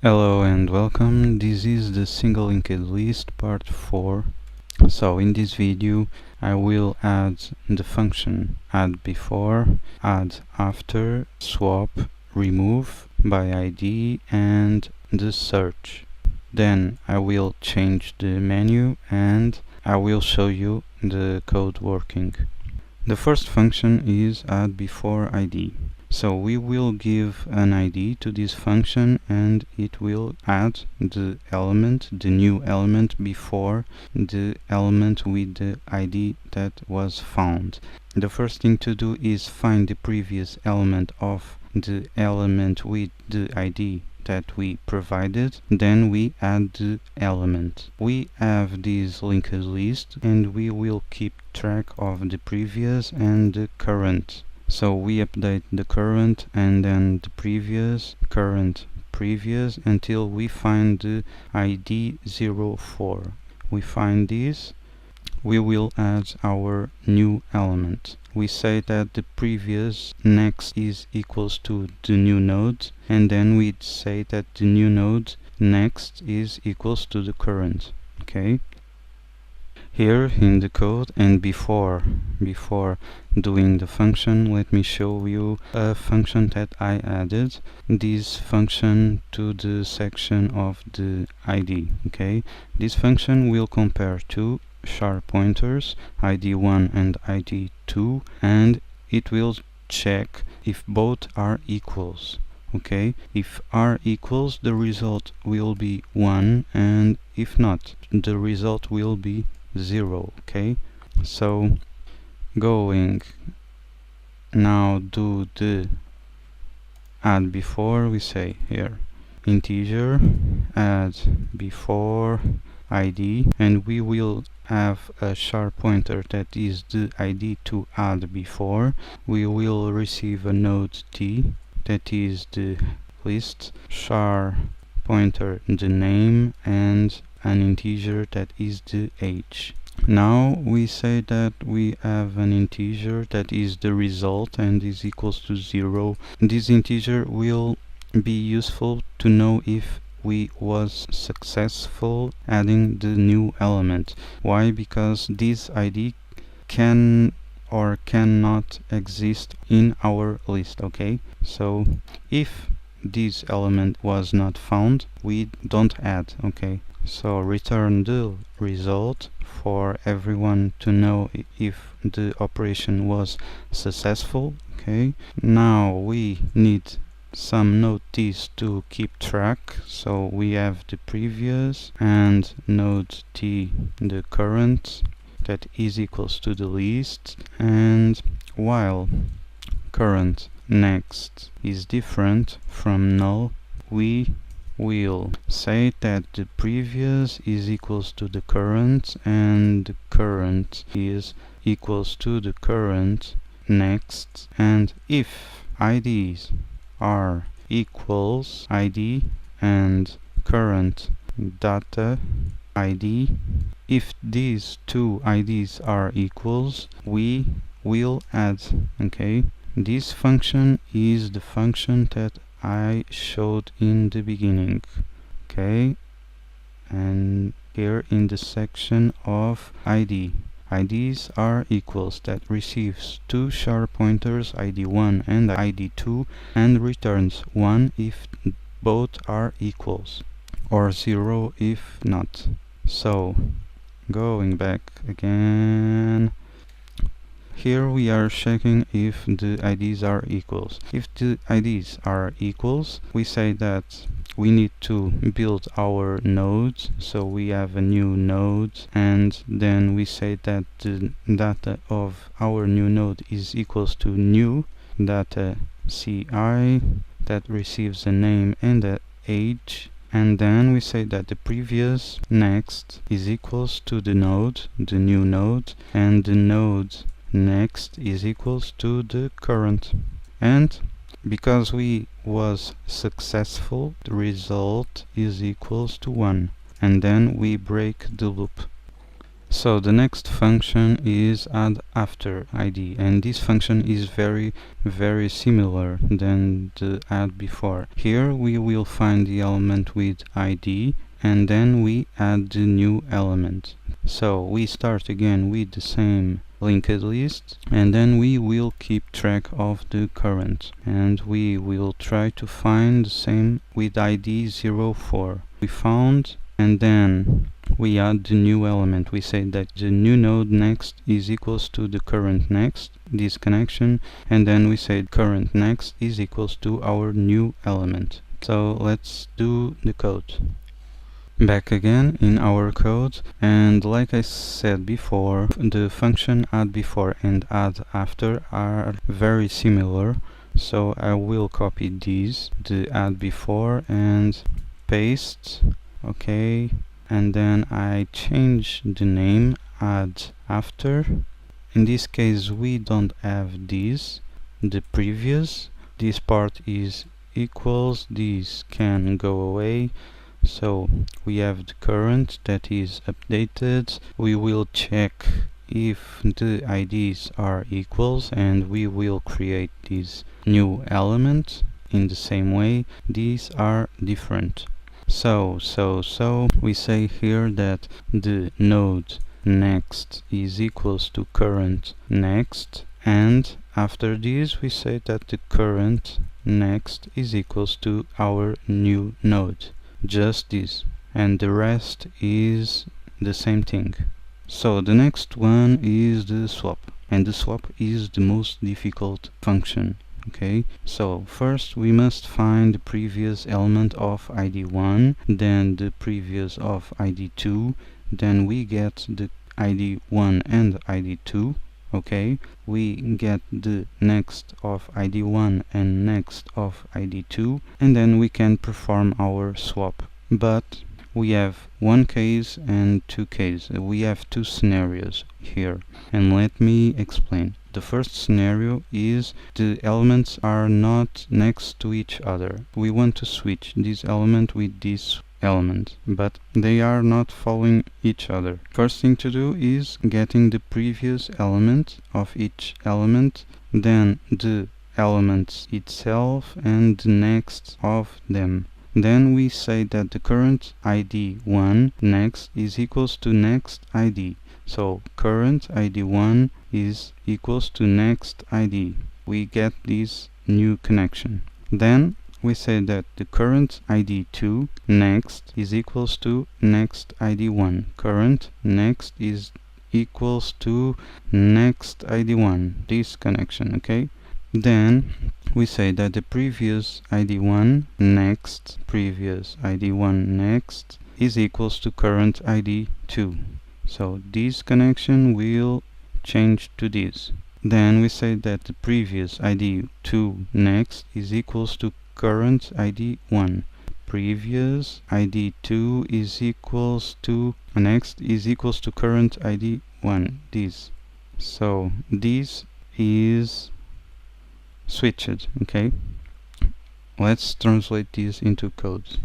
Hello and welcome. This is the single linked list part 4. So in this video I will add the function add before, add after, swap, remove by ID and the search. Then I will change the menu and I will show you the code working. The first function is add before ID. So we will give an ID to this function and it will add the new element before the element with the ID that was found. The first thing to do is find the previous element of the element with the ID that we provided, then we add the element. We have this linked list and we will keep track of the previous and the current. So we update the current and then the previous, current, previous until we find the ID 04. We find this, we will add our new element. We say that the previous next is equals to the new node, and then we say that the new node next is equals to the current. Okay. Here in the code and before doing the function, let me show you a function that I added this function to the section of the ID. Okay, this function will compare two sharp pointers, ID1 and ID2, and it will check if both are equals. Okay, if are equals, the result will be 1, and if not, the result will be 0. Okay, so going now do the add before. We say here integer add before ID, and we will have a sharp pointer that is the ID to add before. We will receive a node T that is the list, sharp pointer the name, and an integer that is the age. Now we say that we have an integer that is the result and is equals to 0. This integer will be useful to know if we was successful adding the new element. Why? Because this ID can or cannot exist in our list. Okay, so if this element was not found, we don't add. Okay, so return the result for everyone to know if the operation was successful. Okay, now we need some node T's to keep track, so we have the previous and node T the current that is equals to the list, and while current next is different from null, we will say that the previous is equals to the current and the current is equals to the current next, and if IDs are equals ID and current data ID, if these two IDs are equals, we will add. Okay, this function is the function that I showed in the beginning. Okay, and here in the section of ID, IDs are equals that receives two sharp pointers, ID1 and ID2, and returns 1 if both are equals, or 0 if not. So going back again, here we are checking if the IDs are equals. If the IDs are equals, we say that we need to build our nodes, so we have a new node, and then we say that the data of our new node is equals to new data CI that receives a name and the age, and then we say that the previous next is equals to the new node, and the node next is equals to the current. And because we was successful, the result is equals to 1, and then we break the loop. So the next function is andafterid, and this function is very similar than the add before. Here we will find the element with id, and then we add the new element. So we start again with the same linked list, and then we will keep track of the current, and we will try to find the same with id 04. We found, and then we add the new element. We say that the new node next is equals to the current next, this connection, and then we say current next is equals to our new element. So let's do the code. Back again in our code, and like I said before, the function add before and add after are very similar, so I will copy these, the add before, and paste. Okay, and then I change the name add after. In this case we don't have this, the previous, this part is equals, this can go away. So we have the current that is updated. We will check if the IDs are equals, and we will create this new element. In the same way, these are different. So we say here that the node next is equals to current next, and after this we say that the current next is equals to our new node. Just this, and the rest is the same thing. So the next one is the swap, and the swap is the most difficult function. Okay, so first we must find the previous element of id1, then the previous of id2, then we get the id1 and id2. Okay, we get the next of id1 and next of id2, and then we can perform our swap. But we have one case and two cases. We have two scenarios here, and let me explain. The first scenario is the elements are not next to each other. We want to switch this element with this element, but they are not following each other. First thing to do is getting the previous element of each element, then the element itself and the next of them. Then we say that the current id1 next is equals to next id. So current id1 is equals to next id. We get this new connection. Then we say that the current id2 next is equals to next id1. Current next is equals to next id1. This connection, okay? Then we say that the previous id1 next, previous id1 next is equals to current id2. So this connection will change to this. Then we say that the previous id2 next is equals to current id1. Previous id2 is equals to next is equals to current id1. This. So this is switched. Okay, let's translate this into code.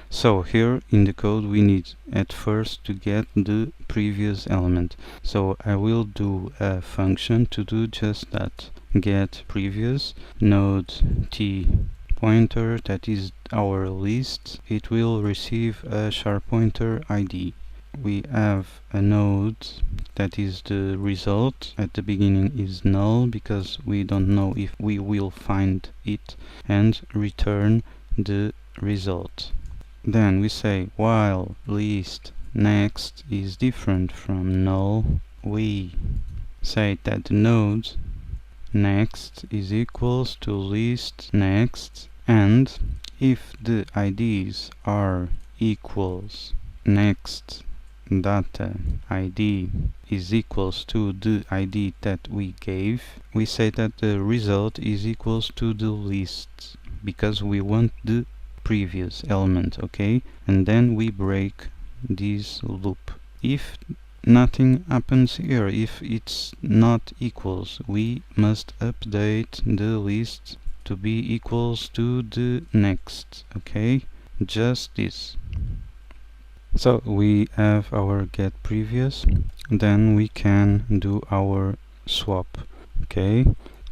So here in the code we need at first to get the previous element. So I will do a function to do just that. Get previous node t pointer, that is our list. It will receive a sharp pointer id. We have a node that is the result. At the beginning is null because we don't know if we will find it, and return the result. Then we say while list next is different from null, we say that the node next is equals to list next, and if the IDs are equals next data ID is equals to the ID that we gave, we say that the result is equals to the list because we want the previous element. Okay, and then we break this loop. If nothing happens here, if it's not equals, we must update the list to be equals to the next. Okay, just this. So we have our get previous, then we can do our swap. Okay,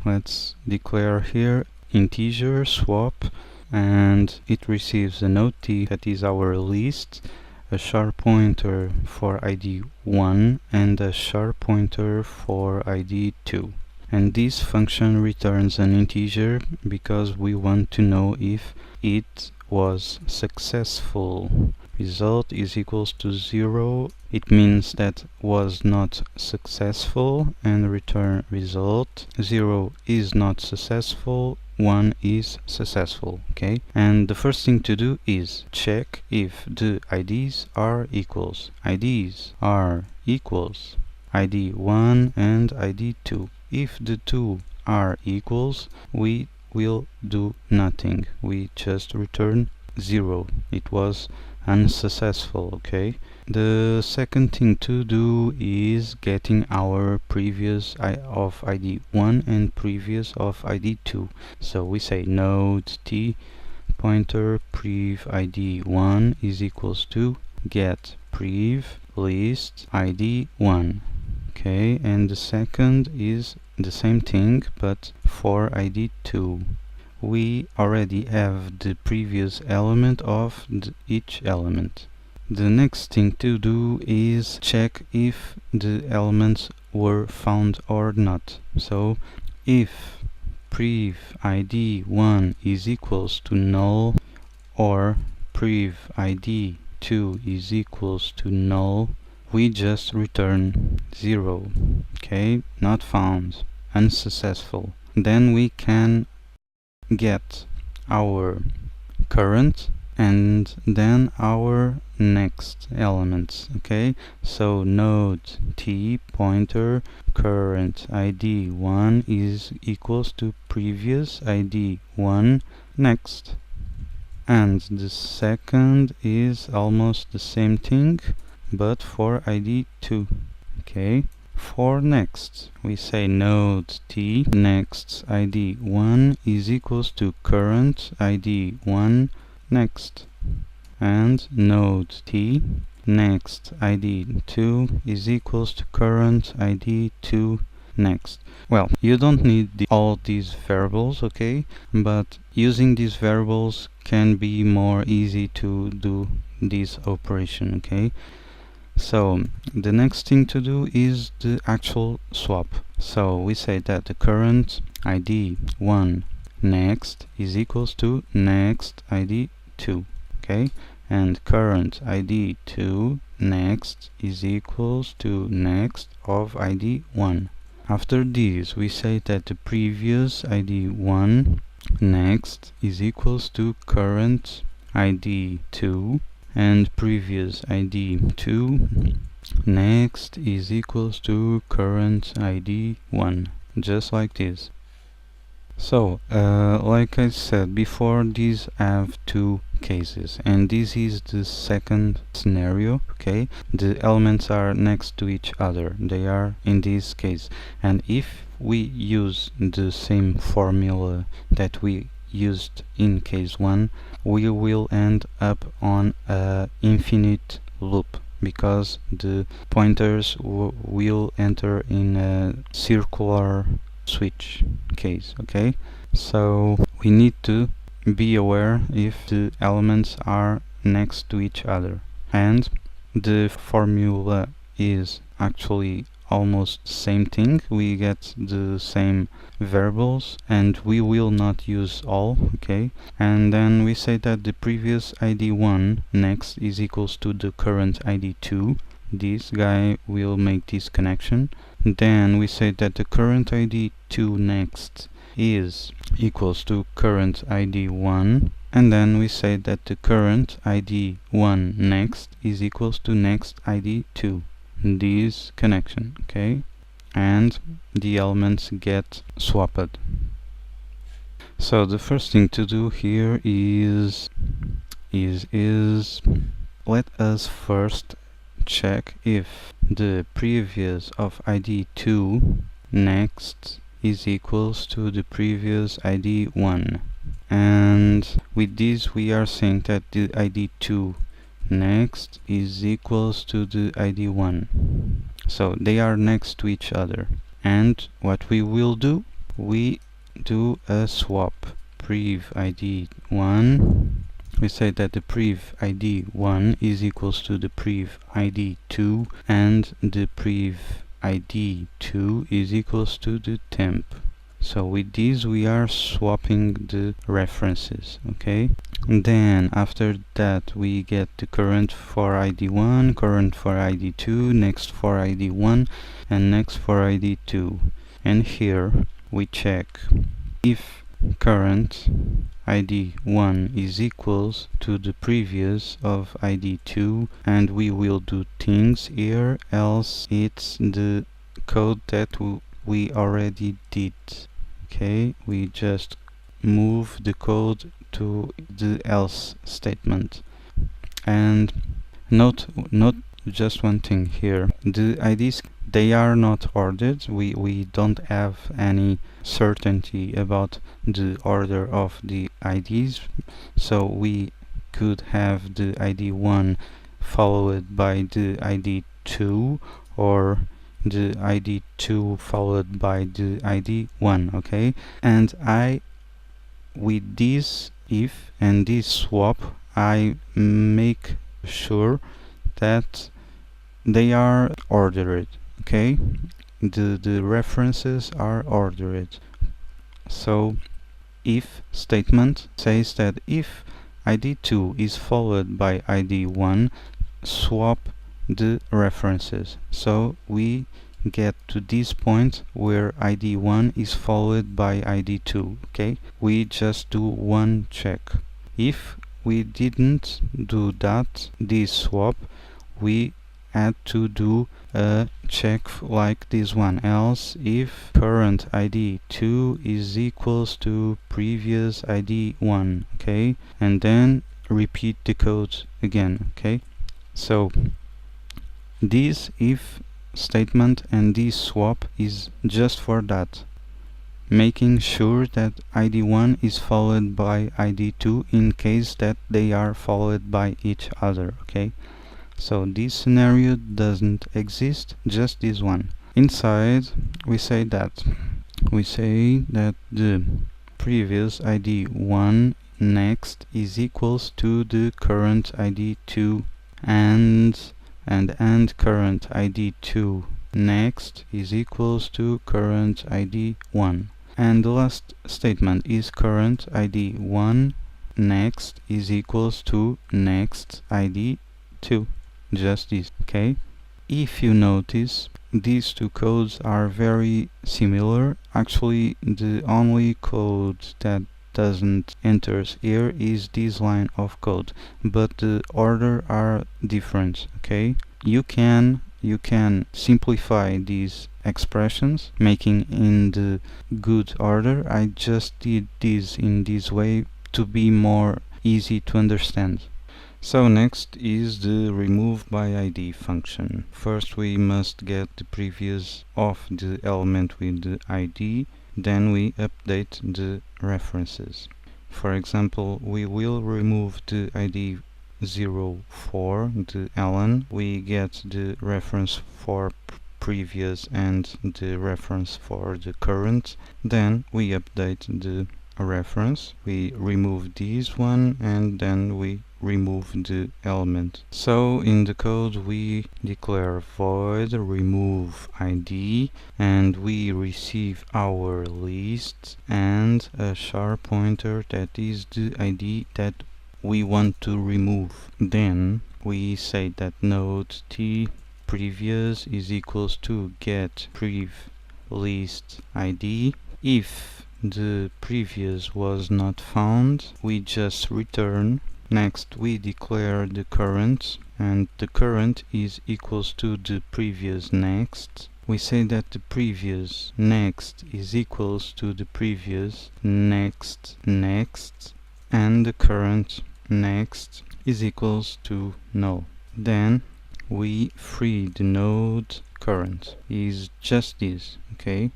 let's declare here integer swap, and it receives a node t, that is our list, a sharp pointer for id 1 and a sharp pointer for id 2. And this function returns an integer because we want to know if it was successful. Result is equals to 0. It means that was not successful, and return result. 0 is not successful, 1 is successful. Okay, and the first thing to do is check if the IDs are equals. IDs are equals ID 1 and ID 2. If the two are equals, we will do nothing. We just return 0. It was unsuccessful. Okay, the second thing to do is getting our previous of id 1 and previous of id 2. So we say node t pointer prev id 1 is equals to get prev list id 1. Okay, and the second is the same thing, but for id 2. We already have the previous element of each element. The next thing to do is check if the elements were found or not. So if prev id 1 is equals to null, or prev id 2 is equals to null, we just return 0. Okay, not found, unsuccessful. Then we can get our current and then our next elements. Okay, so node t pointer current id 1 is equals to previous id 1 next, and the second is almost the same thing but for id 2. Okay, for next we say node t next id 1 is equals to current id 1 next, and node t next id 2 is equals to current id 2 next. Well, you don't need all these variables, okay, but using these variables can be more easy to do this operation. Okay, so the next thing to do is the actual swap. So we say that the current id 1 next is equals to next id 2. Okay, and current id 2 next is equals to next of id 1. After this we say that the previous id 1 next is equals to current id 2, and previous id 2 next is equals to current id 1, just like this. So like I said before, these have two cases, and this is the second scenario. Okay, the elements are next to each other, they are in this case, and if we use the same formula that we used in case 1, we will end up on a infinite loop, because the pointers will enter in a circular switch case. Okay, so we need to be aware if the elements are next to each other, and the formula is actually almost the same thing. We get the same variables and we will not use all. Okay, and then we say that the previous id 1 next is equals to the current id 2. This guy will make this connection. Then we say that the current id 2 next is equals to current id 1, and then we say that the current id 1 next is equals to next id 2. This connection. Okay, and the elements get swapped. So the first thing to do here is let us first check if the previous of id 2 next is equals to the previous id 1, and with this we are saying that the id 2 next is equals to the ID1. So they are next to each other. And what we will do, we do a swap. Prev ID1, we say that the prev ID1 is equals to the prev ID2, and the prev ID2 is equals to the temp. So with this we are swapping the references, okay? And then after that we get the current for ID1, current for ID2, next for ID1, and next for ID2. And here we check if current ID1 is equals to the previous of ID2, and we will do things here, else it's the code that we already did. Okay, we just move the code to the else statement. And note just one thing here, the IDs, they are not ordered. We don't have any certainty about the order of the IDs, so we could have the ID1 followed by the ID2, or the ID2 followed by the ID1, okay? And with this if and this swap, I make sure that they are ordered, okay? The references are ordered. So if statement says that if ID2 is followed by ID1, swap the references. So we get to this point where ID1 is followed by ID2, okay? We just do one check. If we didn't do that, this swap, we had to do a check like this one, else if current ID2 is equals to previous ID1, okay? And then repeat the code again, okay? So this if statement and this swap is just for that, making sure that ID1 is followed by ID2 in case that they are followed by each other, okay? So this scenario doesn't exist, just this one. Inside we say that the previous ID1 next is equals to the current ID2, and current ID2 next is equals to current ID1. And the last statement is current ID1 next is equals to next ID2. Just this, okay? If you notice, these two codes are very similar. Actually, the only code that doesn't enter here is this line of code, but the order are different, okay? You can simplify these expressions, making in the good order. I just did this in this way to be more easy to understand. So next is the remove by ID function. First we must get the previous of the element with the ID, then we update the references. For example, we will remove the ID 04, the Alan. We get the reference for previous and the reference for the current. Then we update the reference. We remove this one and then we remove the element. So in the code we declare void remove ID, and we receive our list and a sharp pointer that is the ID that we want to remove. Then we say that node t previous is equals to get prev list ID. If the previous was not found, we just return. Next we declare the current, and the current is equals to the previous next. We say that the previous next is equals to the previous next next, and the current next is equals to null. Then we free the node current, is just this, okay?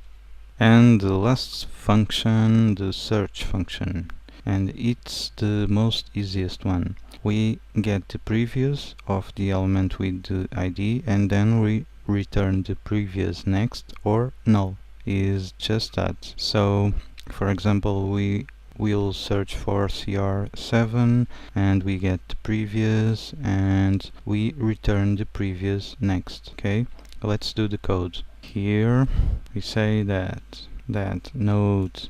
And the last function, the search function. and it's the most easiest one. We get the previous of the element with the ID, and then we return the previous next or null. Is just that. So for example, we will search for CR7 and we get the previous and we return the previous next. Okay, let's do the code. Here we say that node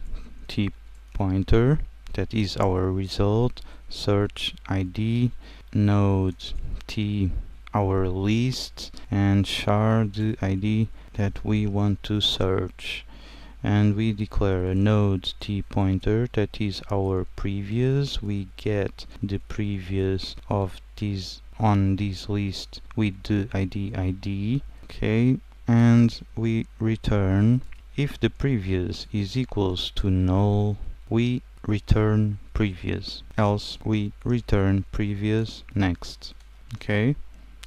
t pointer, that is our result, search ID, node t our list, and char the ID that we want to search. And we declare a node t pointer, that is our previous. We get the previous of this on this list with the ID. Okay, and we return. If the previous is equals to null, we return previous, else we return previous next. Okay,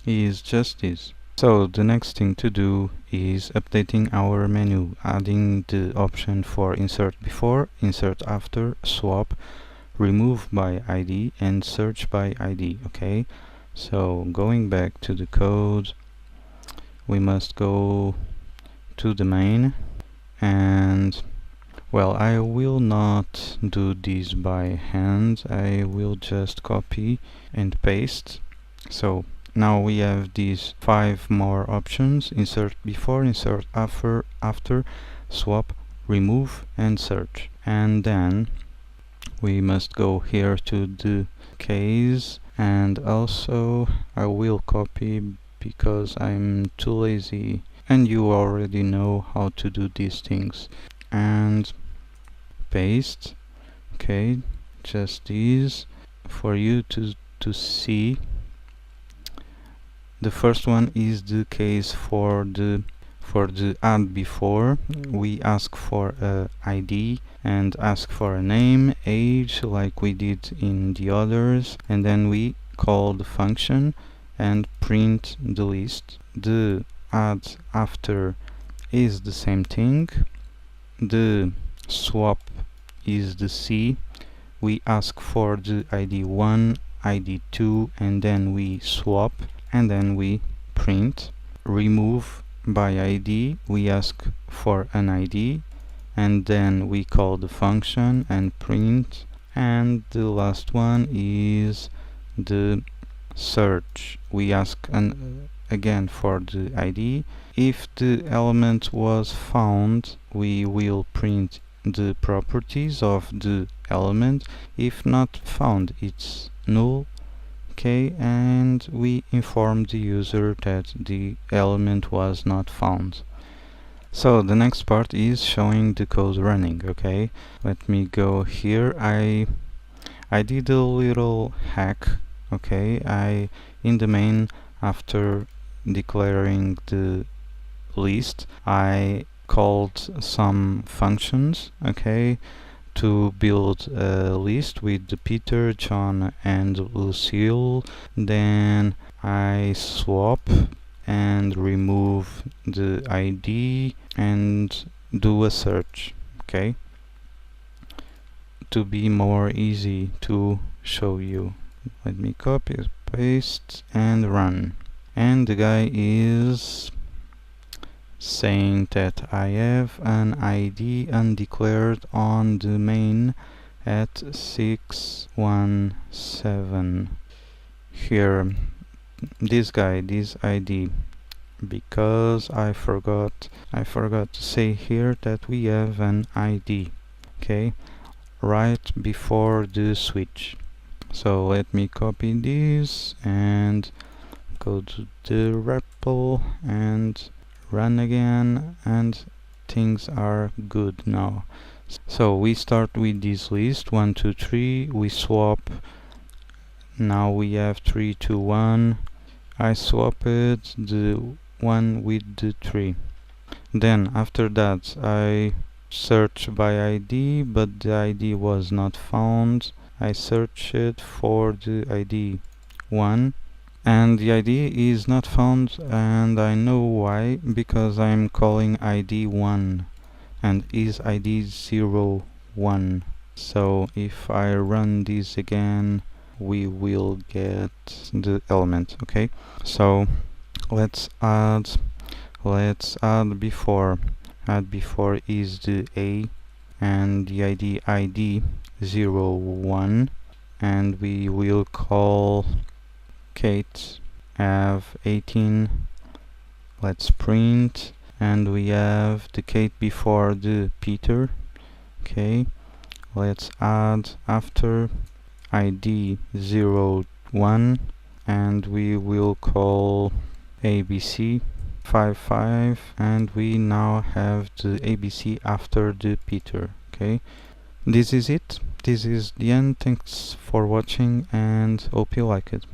is just this. So the next thing to do is updating our menu, adding the option for insert before, insert after, swap, remove by ID, and search by ID. Okay, so going back to the code, we must go to the main, and well, I will not do this by hand, I will just copy and paste. So now we have these 5 more options: insert before, insert after, swap, remove, and search. And then we must go here to the case, and also I will copy because I'm too lazy and you already know how to do these things, and paste. Okay, just these for you to see. The first one is the case for the add before. We ask for a ID and ask for a name, age, like we did in the others, and then we call the function and print the list. The add after is the same thing. The swap is the C. We ask for the ID1, ID2, and then we swap, and then we print. Remove by ID, we ask for an ID, and then we call the function and print. And the last one is the search. We ask again for the ID. If the element was found, we will print the properties of the element. If not found, it's null. Okay, and we inform the user that the element was not found. So the next part is showing the code running. Okay, let me go here. I did a little hack. Okay, in the main, after declaring the list, I called some functions, okay, to build a list with the Peter, John, and Lucille. Then I swap and remove the ID and do a search. Okay, to be more easy to show you, let me copy, paste, and run. And the guy is saying that I have an ID undeclared on the main at 617. Here, this guy, this ID, because I forgot to say here that we have an ID, okay, right before the switch. So let me copy this and go to the REPL and run again, and things are good now. So we start with this list 1 2 3, we swap. Now we have 3 2 1. I swapped the 1 with the 3. Then after that I search by ID, but the ID was not found. I searched for the ID 1, and the ID is not found, and I know why, because I'm calling ID 1 and is ID 0 1. So if I run this again, we will get the element. Okay, so let's add before. Add before is the a and the ID 0 1, and we will call 𝗀 have 18. Let's print, and we have the 𝗀 before the Peter. Okay, let's add after ID 0 1, and we will call 𝗂𝗂𝗂𝗂𝗂, and we now have the ABC after the Peter. Okay, this is it. This is the end. Thanks for watching and hope you like it.